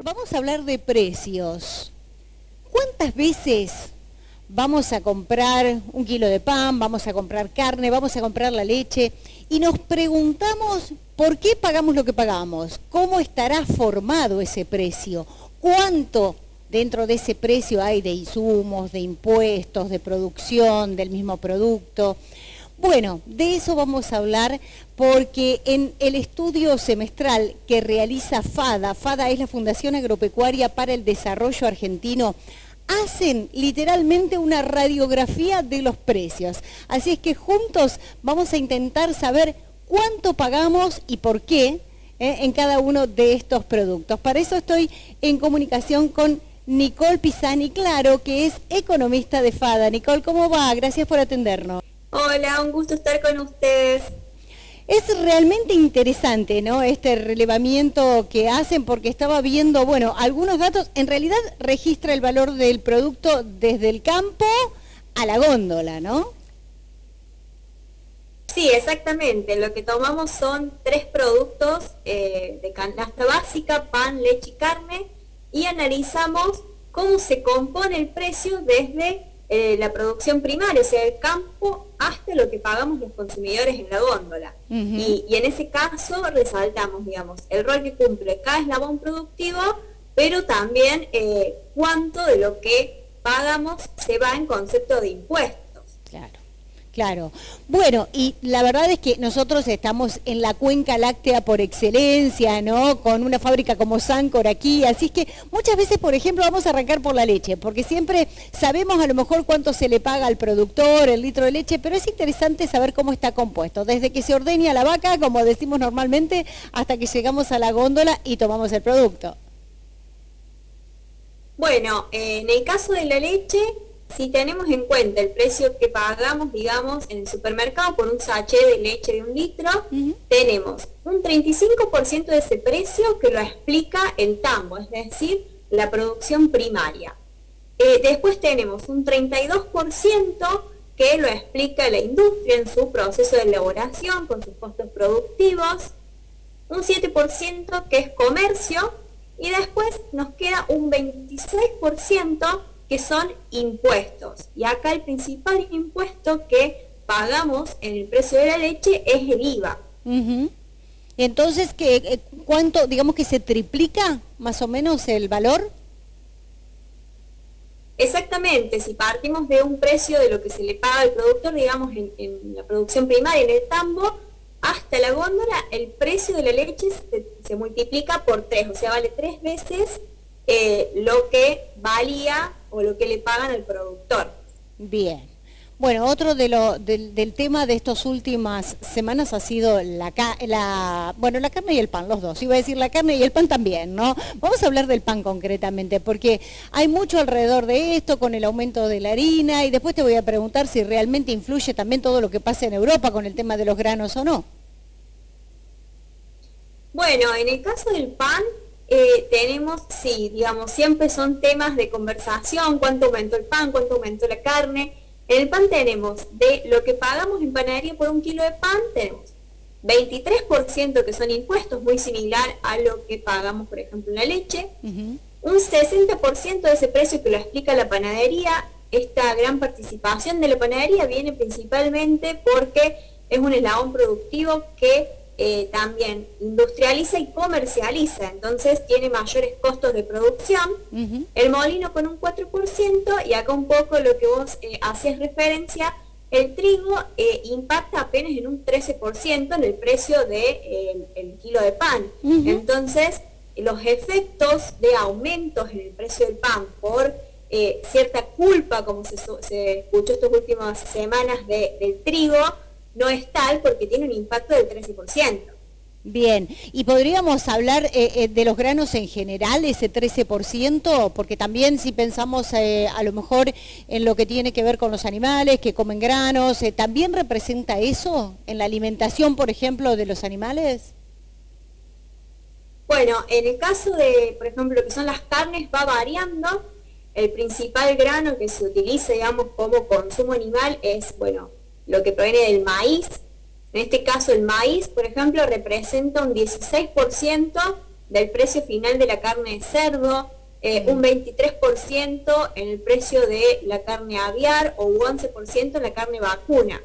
Vamos a hablar de precios. ¿Cuántas veces vamos a comprar un kilo de pan, vamos a comprar carne, vamos a comprar la leche y nos preguntamos por qué pagamos lo que pagamos? ¿Cómo estará formado ese precio? ¿Cuánto dentro de ese precio hay de insumos, de impuestos, de producción del mismo producto? Bueno, de eso vamos a hablar porque en el estudio semestral que realiza FADA es la Fundación Agropecuaria para el Desarrollo Argentino, hacen literalmente una radiografía de los precios. Así es que juntos vamos a intentar saber cuánto pagamos y por qué en cada uno de estos productos. Para eso estoy en comunicación con Nicole Pisani Claro, que es economista de FADA. Nicole, ¿cómo va? Gracias por atendernos. Hola, un gusto estar con ustedes. Es realmente interesante, ¿no?, este relevamiento que hacen, porque estaba viendo, bueno, algunos datos. En realidad registra el valor del producto desde el campo a la góndola, ¿no? Sí, exactamente. Lo que tomamos son 3 productos de canasta básica: pan, leche y carne, y analizamos cómo se compone el precio desde la producción primaria, o sea, el campo, hasta lo que pagamos los consumidores en la góndola. Y en ese caso resaltamos, digamos, el rol que cumple cada eslabón productivo, pero también cuánto de lo que pagamos se va en concepto de impuestos. Claro. Bueno, y la verdad es que nosotros estamos en la cuenca láctea por excelencia, ¿no?, con una fábrica como Sancor aquí, así es que muchas veces, por ejemplo, vamos a arrancar por la leche, porque siempre sabemos a lo mejor cuánto se le paga al productor, el litro de leche, pero es interesante saber cómo está compuesto, desde que se ordeña la vaca, como decimos normalmente, hasta que llegamos a la góndola y tomamos el producto. Bueno, en el caso de la leche, si tenemos en cuenta el precio que pagamos, digamos, en el supermercado por un sachet de leche de 1 litro, tenemos un 35% de ese precio que lo explica el tambo, es decir, la producción primaria. Después tenemos un 32% que lo explica la industria en su proceso de elaboración con sus costos productivos, un 7% que es comercio, y después nos queda un 26% que son impuestos. Y acá el principal impuesto que pagamos en el precio de la leche es el IVA. Entonces, ¿cuánto, digamos, que se triplica más o menos el valor? Exactamente, si partimos de un precio de lo que se le paga al productor, digamos, en la producción primaria, en el tambo, hasta la góndola, el precio de la leche se multiplica por 3, o sea, vale 3 veces lo que valía o lo que le pagan al productor. Bien. Bueno, otro del tema de estas últimas semanas ha sido la carne y el pan, los dos. Iba a decir la carne y el pan también, ¿no? Vamos a hablar del pan concretamente, porque hay mucho alrededor de esto, con el aumento de la harina, y después te voy a preguntar si realmente influye también todo lo que pasa en Europa con el tema de los granos o no. Bueno, en el caso del pan, tenemos, sí, digamos, siempre son temas de conversación: cuánto aumentó el pan, cuánto aumentó la carne. En el pan tenemos, de lo que pagamos en panadería por 1 kilo de pan, tenemos 23% que son impuestos, muy similar a lo que pagamos, por ejemplo, en la leche. Un 60% de ese precio que lo explica la panadería. Esta gran participación de la panadería viene principalmente porque es un eslabón productivo que también industrializa y comercializa, entonces tiene mayores costos de producción. El molino con un 4%, y acá un poco lo que vos hacías referencia, el trigo impacta apenas en un 13% en el precio del el kilo de pan. Entonces, los efectos de aumentos en el precio del pan por cierta culpa, como se escuchó estas últimas semanas del trigo, no es tal, porque tiene un impacto del 13%. Bien, y podríamos hablar de los granos en general, ese 13%, porque también si pensamos a lo mejor en lo que tiene que ver con los animales que comen granos, ¿también representa eso en la alimentación, por ejemplo, de los animales? Bueno, en el caso de, por ejemplo, lo que son las carnes, va variando. El principal grano que se utiliza, digamos, como consumo animal es, bueno, lo que proviene del maíz. En este caso el maíz, por ejemplo, representa un 16% del precio final de la carne de cerdo, un 23% en el precio de la carne aviar o un 11% en la carne vacuna.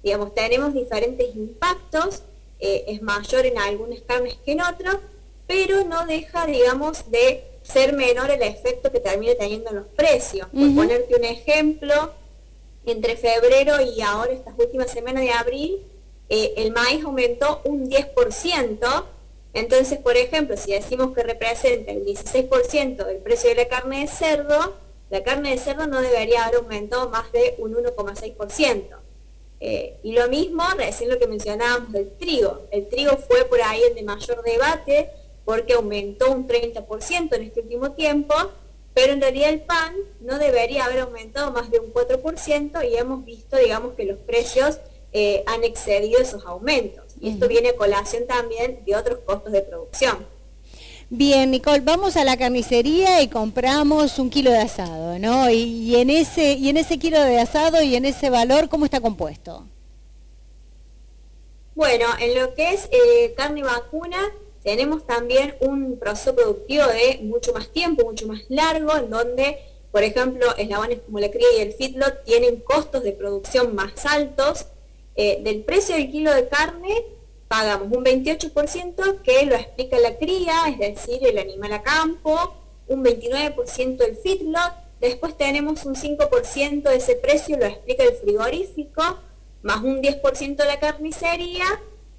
Digamos, tenemos diferentes impactos, es mayor en algunas carnes que en otras, pero no deja, digamos, de ser menor el efecto que termina teniendo en los precios. Por ponerte un ejemplo, entre febrero y ahora estas últimas semanas de abril, el maíz aumentó un 10%, entonces, por ejemplo, si decimos que representa el 16% del precio de la carne de cerdo no debería haber aumentado más de un 1,6%. Y lo mismo, recién lo que mencionábamos del trigo. El trigo fue por ahí el de mayor debate, porque aumentó un 30% en este último tiempo, pero en realidad el pan no debería haber aumentado más de un 4% y hemos visto, digamos, que los precios han excedido esos aumentos. Y esto viene a colación también de otros costos de producción. Bien, Nicole, vamos a la carnicería y compramos un kilo de asado, ¿no? Y en ese kilo de asado y en ese valor, ¿cómo está compuesto? Bueno, en lo que es carne vacuna, tenemos también un proceso productivo de mucho más tiempo, mucho más largo, en donde, por ejemplo, eslabones como la cría y el feedlot tienen costos de producción más altos. Del precio del kilo de carne pagamos un 28% que lo explica la cría, es decir, el animal a campo, un 29% el feedlot, después tenemos un 5% de ese precio, lo explica el frigorífico, más un 10% la carnicería,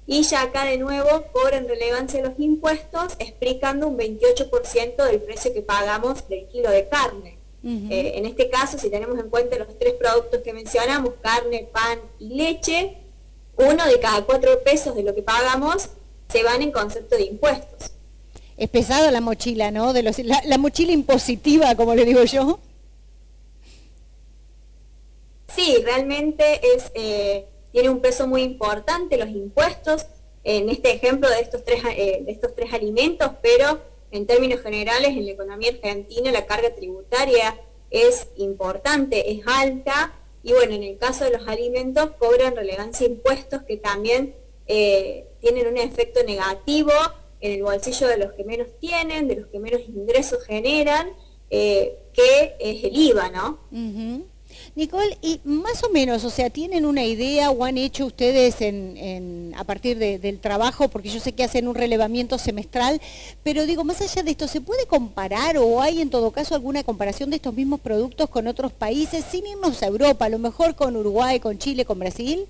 y ya acá de nuevo cobran relevancia los impuestos, explicando un 28% del precio que pagamos del kilo de carne. En este caso, si tenemos en cuenta los tres productos que mencionamos, carne, pan y leche, 1 de cada 4 pesos de lo que pagamos se van en concepto de impuestos. Es pesada la mochila, ¿no? La mochila impositiva, como le digo yo. Sí, realmente tiene un peso muy importante los impuestos, en este ejemplo de estos tres alimentos, pero en términos generales, en la economía argentina la carga tributaria es importante, es alta, y bueno, en el caso de los alimentos cobran relevancia impuestos que también tienen un efecto negativo en el bolsillo de los que menos tienen, de los que menos ingresos generan, que es el IVA, ¿no? Nicole, y más o menos, o sea, ¿tienen una idea o han hecho ustedes a partir del trabajo? Porque yo sé que hacen un relevamiento semestral, pero digo, más allá de esto, ¿se puede comparar o hay en todo caso alguna comparación de estos mismos productos con otros países, sin irnos a Europa, a lo mejor con Uruguay, con Chile, con Brasil?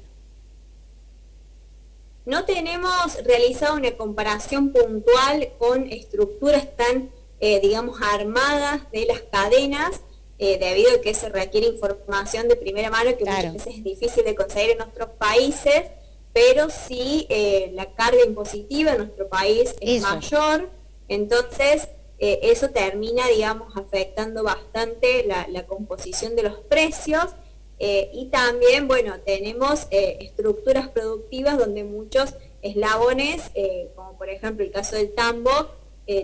No tenemos realizado una comparación puntual con estructuras tan, digamos, armadas de las cadenas, debido a que se requiere información de primera mano que muchas veces es difícil de conseguir en otros países, pero sí la carga impositiva en nuestro país es mayor, entonces eso termina, digamos, afectando bastante la composición de los precios, y también, bueno, tenemos estructuras productivas donde muchos eslabones, como por ejemplo el caso del tambo,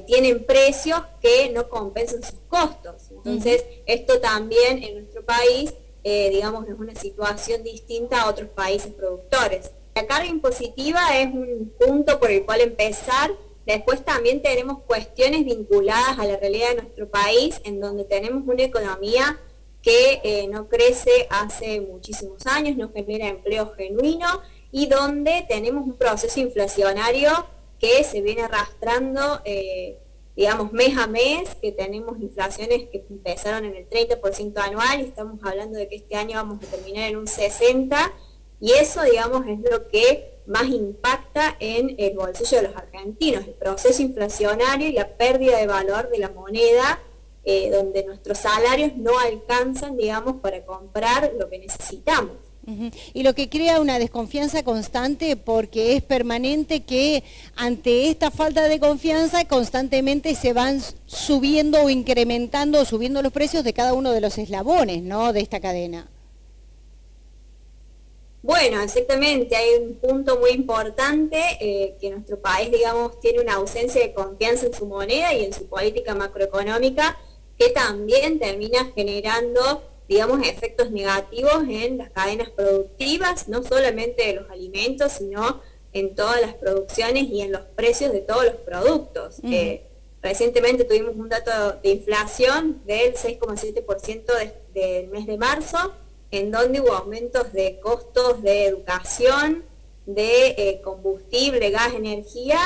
tienen precios que no compensan sus costos. Entonces, esto también en nuestro país, digamos, es una situación distinta a otros países productores. La carga impositiva es un punto por el cual empezar. Después también tenemos cuestiones vinculadas a la realidad de nuestro país, en donde tenemos una economía que no crece hace muchísimos años, no genera empleo genuino, y donde tenemos un proceso inflacionario que se viene arrastrando, digamos, mes a mes, que tenemos inflaciones que empezaron en el 30% anual y estamos hablando de que este año vamos a terminar en un 60%, y eso, digamos, es lo que más impacta en el bolsillo de los argentinos, el proceso inflacionario y la pérdida de valor de la moneda, donde nuestros salarios no alcanzan, digamos, para comprar lo que necesitamos. Y lo que crea una desconfianza constante, porque es permanente que ante esta falta de confianza constantemente se van subiendo o incrementando o subiendo los precios de cada uno de los eslabones, ¿no?, de esta cadena. Bueno, exactamente, hay un punto muy importante, que nuestro país, digamos, tiene una ausencia de confianza en su moneda y en su política macroeconómica, que también termina generando digamos, efectos negativos en las cadenas productivas, no solamente de los alimentos, sino en todas las producciones y en los precios de todos los productos. Recientemente tuvimos un dato de inflación del 6,7% del mes de marzo, en donde hubo aumentos de costos de educación, de combustible, gas, energía,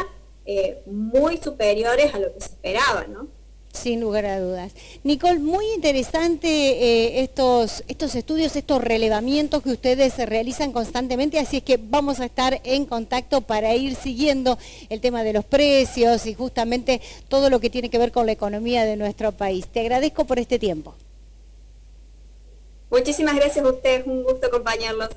muy superiores a lo que se esperaba, ¿no? Sin lugar a dudas. Nicole, muy interesante estos estudios, estos relevamientos que ustedes realizan constantemente, así es que vamos a estar en contacto para ir siguiendo el tema de los precios y justamente todo lo que tiene que ver con la economía de nuestro país. Te agradezco por este tiempo. Muchísimas gracias a ustedes, un gusto acompañarlos.